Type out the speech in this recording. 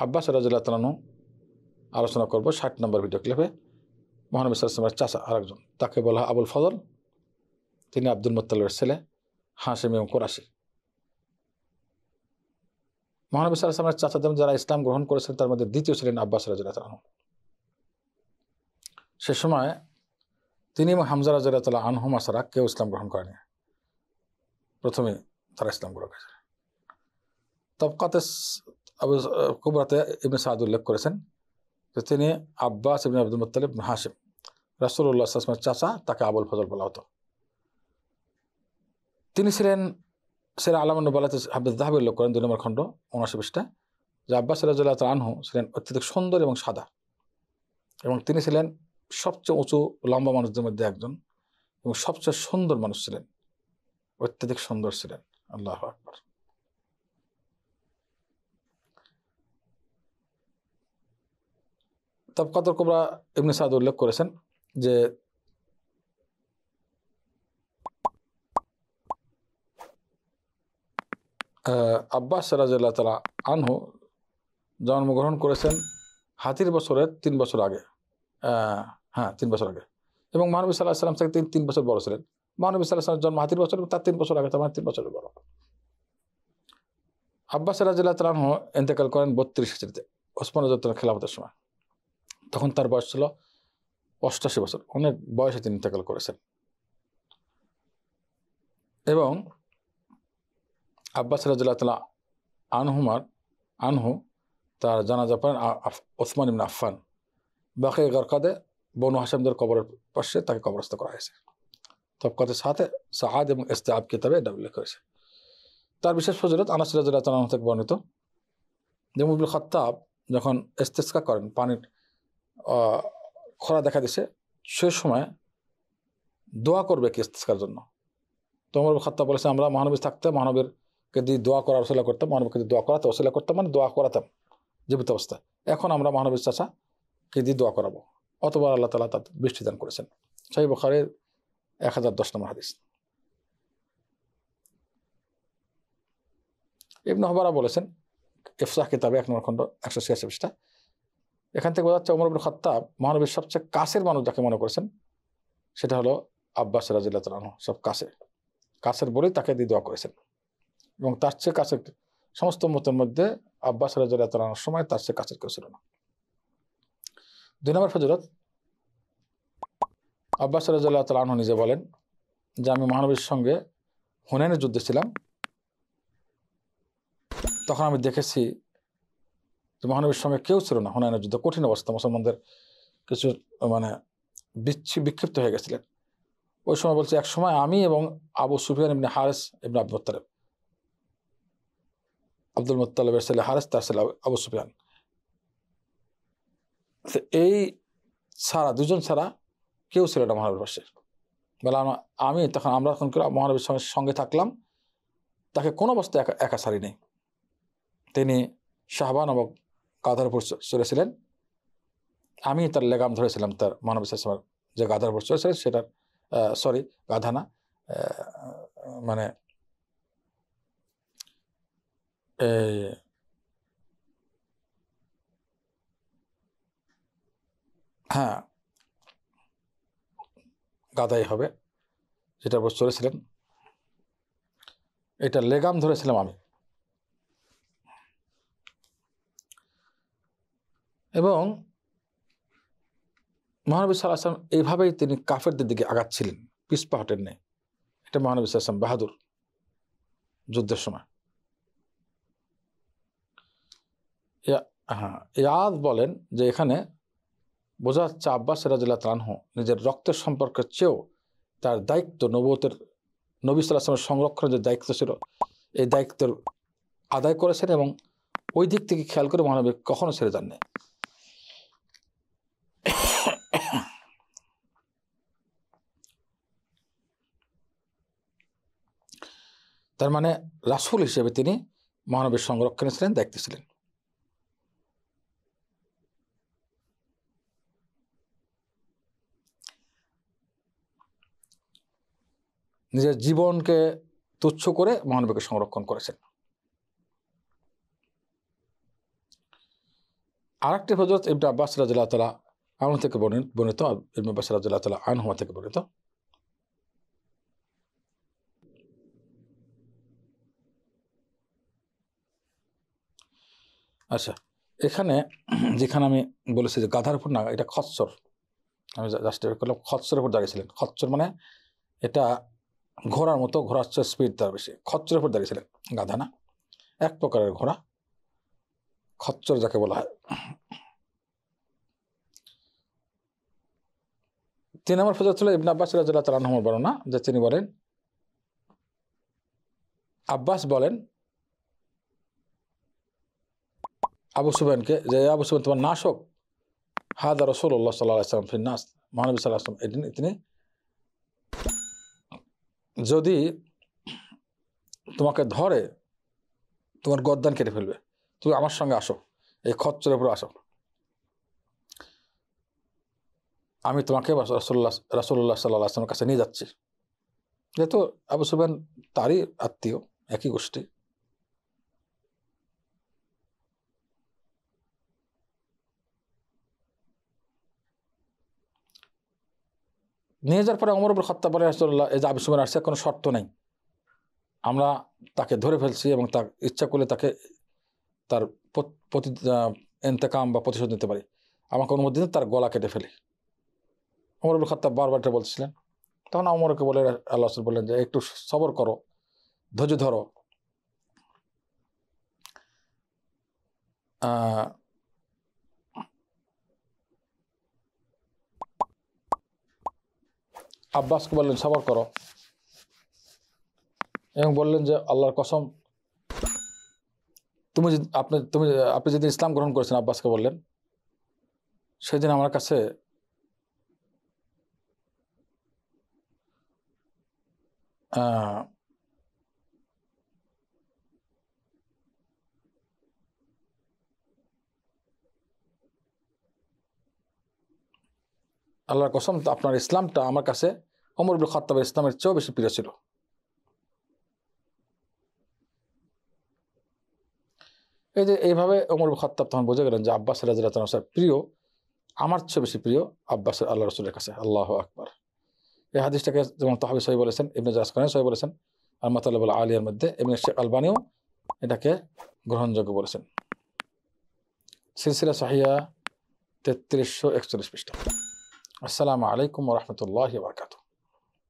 আব্বাস রাদিয়াল্লাহু তাআলা আনহু আলোচনা করব 60 নম্বর ভিডিও ক্লিপে। মহানবী সাল্লাল্লাহু আলাইহি ওয়াসাল্লামের চাচা আরেকজন, তাকে বলা হয় আবুল ফজল। তিনি আব্দুল মুত্তালিবের ছেলে, হাশিম এবং কুরাশি। মহানবী সাল্লাল্লাহু আলাইহি ওয়াসাল্লামের চাচাদের যারা ইসলাম গ্রহণ করেছেন তার মধ্যে দ্বিতীয় ছিলেন আব্বাস রাদিয়াল্লাহু তাআলা আনহু। সে সময় তিনি এবং হামজা রাদিয়াল্লাহু তাআলা আনহুমা ছাড়া কেউ ইসলাম গ্রহণ করেনি। প্রথমে তারা ইসলাম গ্রহণ করেছে। তবকাতে আবু কুবরাতে ইবনে সাদ উল্লেখ করেছেন যে তিনি আব্বাস ইবনে আব্দুল মুত্তালিব ইবনে হাশিম, রাসূলুল্লাহ সাল্লাল্লাহু আলাইহি ওয়াসাল্লামের চাচা, তাকে আবুল ফজল বলা হতো। তিনি ছিলেন সিরা আলামুন নুবালাতে হাফিজ যাহাবী উল্লেখ করেন 2 নম্বর খণ্ড 79 পৃষ্ঠা যে আব্বাস রাদিয়াল্লাহু তাআলা আনহু ছিলেন অত্যধিক সুন্দর এবং সাদা, এবং তিনি ছিলেন সবচেয়ে উঁচু লম্বা মানুষদের মধ্যে একজন এবং সবচেয়ে সুন্দর মানুষ ছিলেন, অত্যধিক সুন্দর ছিলেন। আল্লাহু আকবার। তবকাতুল কুবরা ইবনে সাদ উল্লেখ করেছেন যে আব্বাস রাদিয়াল্লাহু তাআলা আনহু জন্মগ্রহণ করেছেন হাতির বছরের 3 বছর আগে, 3 বছর আগে, এবং মহানবী সাল্লাল্লাহু আলাইহি ওয়াসাল্লাম থেকে 3 বছর বড় ছিলেন। মহানবী সাল্লাল্লাহু আলাইহি ওয়াসাল্লাম জন্ম হাতির বছর, তার 3 বছর আগে, তার 3 বছরের বড়। আব্বাস রাদিয়াল্লাহু তাআলা আনহু ইন্তেকাল করেন 32 হিজরিতে, ওসমান রাদিয়াল্লাহু তাআলা খেলাফতের সময়। তখন তার বয়স ছিল 88 বছর, অনেক বয়সে তিনি ইন্তেকাল করেছেন। এবং আব্বাস রাদিয়াল্লাহু তাআলা আনহু তার জানাজা পড়েন ওসমান ইবনে আফফান। বাকি গরকাদে বনু হাশিমদের কবরের পাশে তাকে কবরস্থ করা হয়েছে। তবকাতে সাআদ এবং ইস্তিআব কিতাবে এটা উল্লেখ করেছে। তার বিশেষ ফজিলত আনাস রাদিয়াল্লাহু তাআলা থেকে বর্ণিত যে উমর ইবনে খাত্তাব যখন ইস্তিসকা করেন, পানির খরা দেখা দিছে, সে সময় দোয়া করবে কি ইস্তিসকার জন্য। তো উমর ইবনে খাত্তাব বলেছে আমরা মহানবী থাকতে মহানবীরকে দিয়ে দোয়া করার ওসিলা করতাম, মহানবীকে দিয়ে দোয়া করাতে ওসিলা করতাম, মানে দোয়া করাতাম জীবিত অবস্থায়। এখন আমরা মহানবীর চাচাকে দিয়ে দোয়া করাবো। অতবার আল্লাহ তাআলা তার বৃষ্টি দান করেছেন। সহিহ বুখারীর 1010 নম্বর হাদিস। ইবনে হুবারা বলেছেন ইফসাহ কিতাবে 1 নম্বর খণ্ড 186 পৃষ্ঠা, এখান থেকে বোঝা যাচ্ছে ওমর ইবনে খাত্তাব মহানবীর সবচেয়ে কাছের মানুষ যাকে মনে করেছেন সেটা হলো আব্বাস রাদিয়াল্লাহু তাআলা আনহু। সব কাছের বলেই তাকে দিয়ে দোয়া করেছেন, এবং তার চেয়ে কাছের সমস্ত উম্মতের মধ্যে আব্বাস রাদিয়াল্লাহু তাআলা আনহুর সময় তার চেয়ে কাছের কেউ ছিল না। 2 নম্বর ফজিলত, আব্বাস রাদিয়াল্লাহু তাআলা আনহু নিজে বলেন যে আমি মহানবীর সঙ্গে হুনাইনের যুদ্ধে ছিলাম, তখন আমি দেখেছি যে মহানবীর সঙ্গে কেউ ছিল না। হুনাইনের যুদ্ধে কঠিন অবস্থা, মুসলমানদের কিছু মানে বিক্ষিপ্ত হয়ে গেছিলেন। ওই সময় বলছে এক সময় আমি এবং আবু সুফিয়ান ইবনে হারিস ইবনে আব্দুল মুত্তালিবের ছেলে হারিস, তার ছেলে আবু সুফিয়ান, এই ছাড়া 2 জন ছাড়া কেউ ছিল না মহানবীর পাশে। বলে আমরা তখন মহানবীর সঙ্গে থাকলাম, তাকে কোনো অবস্থায় একা ছাড়ি নেই। তিনি শাহবান নামক গাধার উপর চড়েছিলেন, আমি তার লেগাম ধরেছিলাম, তার মহানবী সাল্লাল্লাহু আলাইহি ওয়াসাল্লাম যে গাধার উপর চড়েছিলেন সেটার গাধা না, মানে গাধাই হবে, যেটার উপর চড়েছিলেন, এটা লেগাম ধরেছিলাম আমি। এবং মহানবী সাল্লাল্লাহু আলাইহি ওয়াসাল্লাম এইভাবেই তিনি কাফেরদের দিকে আগাচ্ছিলেন, পিছপা হটেন নেই। এটা মহানবী সাল্লাল্লাহু আলাইহি ওয়াসাল্লাম বাহাদুর যুদ্ধের সময়। ইয়াদ বলেন যে এখানে বোঝা যাচ্ছে আব্বাস রাদিয়াল্লাহু তাআলা আনহু নিজের রক্তের সম্পর্কের চেয়েও তার দায়িত্ব, নবী সাল্লাল্লাহু আলাইহি ওয়াসাল্লামের সংরক্ষণের যে দায়িত্ব ছিল, এই দায়িত্বের আদায় করেছেন, এবং ওই দিক থেকে খেয়াল করে মহানবী কখনো ছেড়ে যাননি। তার মানে রাসূল হিসেবে তিনি মহানবীর সংরক্ষণে ছিলেন, দায়িত্বে ছিলেন। নিজের জীবনকে তুচ্ছ করে মহানবীকে সংরক্ষণ করেছেন। আরেকটি হযরত ইবনে আব্বাস রাদিয়াল্লাহু তাআলা আনহু থেকে বর্ণিত ইবনে আব্বাস রাদিয়াল্লাহু তাআলা আনহুমা থেকে বর্ণিত আচ্ছা এখানে যেখানে আমি বলেছি যে গাধার উপর না এটা খচ্চর আমি জাস্ট করলাম খচ্চরের উপর দাঁড়িয়েছিলেন খচ্চর মানে এটা ঘোড়ার মতো ঘোড়ার চেয়ে স্পিড তার বেশি খচ্চরের উপর দাঁড়িয়েছিলেন গাধা না এক প্রকারের ঘোড়া খচ্চর যাকে বলা হয় 3 নম্বর ফজর ছিল ইবনে আব্বাস রাদিয়াল্লাহু তাআলা আনহুর বর্ণনা যে তিনি বলেন আব্বাস বলেন আবু সুফিয়ানকে যে আবু সুফিয়ান তোমার নাশক হাদা রাসূলুল্লাহ সাল্লাল্লাহু আলাইহি ওয়াসাল্লাম ফিন নাস মহানবী সাল্লাল্লাহু আলাইহি ওয়াসাল্লাম তিনি যদি তোমাকে ধরে তোমার গর্দান কেটে ফেলবে তুমি আমার সঙ্গে আসো এই খচ্চরের উপর আসো আমি তোমাকে রাসূলুল্লাহ সাল্লাল্লাহু আলাইহি ওয়াসাল্লামের কাছে নিয়ে যাচ্ছি যেহেতু আবু সুফিয়ান তারই আত্মীয় একই গোষ্ঠী নিয়ে যাওয়ার পরে ওমর ইবনে খাত্তাব বলেন রাসূলুল্লাহ এই যে আবু সুফিয়ান আসছে কোনো শর্ত নাই আমরা তাকে ধরে ফেলছি এবং তার ইচ্ছা করলে তাকে তার ইন্তেকাম বা প্রতিশোধ নিতে পারি আমাকে অনুমতি দিন তার গলা কেটে ফেলি ওমর ইবনে খাত্তাব বারবার এটা বলছিলেন তখন ওমরকে বলে আল্লাহ রাসূল বললেন যে একটু সবর করো ধৈর্য ধরো আব্বাসকে বললেন সবর করো এবং বললেন যে আল্লাহর কসম আপনি যেদিন ইসলাম গ্রহণ করেছেন আব্বাসকে বললেন সেদিন আমার কাছে আল্লাহর কসম আপনার ইসলামটা আমার কাছে ওমর ইবনে খাত্তাবের ইসলামের চেয়েও বেশি প্রিয় ছিল এই যে এইভাবে ওমর ইবনে খাত্তাব তখন বুঝে গেলেন যে আব্বাস রাদিয়াল্লাহু তাআলা প্রিয় আমার চেয়ে বেশি প্রিয় আব্বাসের আল্লাহ রাসূলের কাছে আল্লাহু আকবার এই হাদিসটাকে যেমন তাহাবি সহিহ বলেছেন ইবনে জাসকানি সহিহ বলেছেন আর মাতালাবুল আলিয়ার মধ্যে ইবনে শেখ আলবানিও এটাকে গ্রহণযোগ্য বলেছেন সিলসিলা সহিহা 3341 পৃষ্ঠা আসসালামু আলাইকুম ওয়া রাহমাতুল্লাহি ওয়া বারাকাতুহু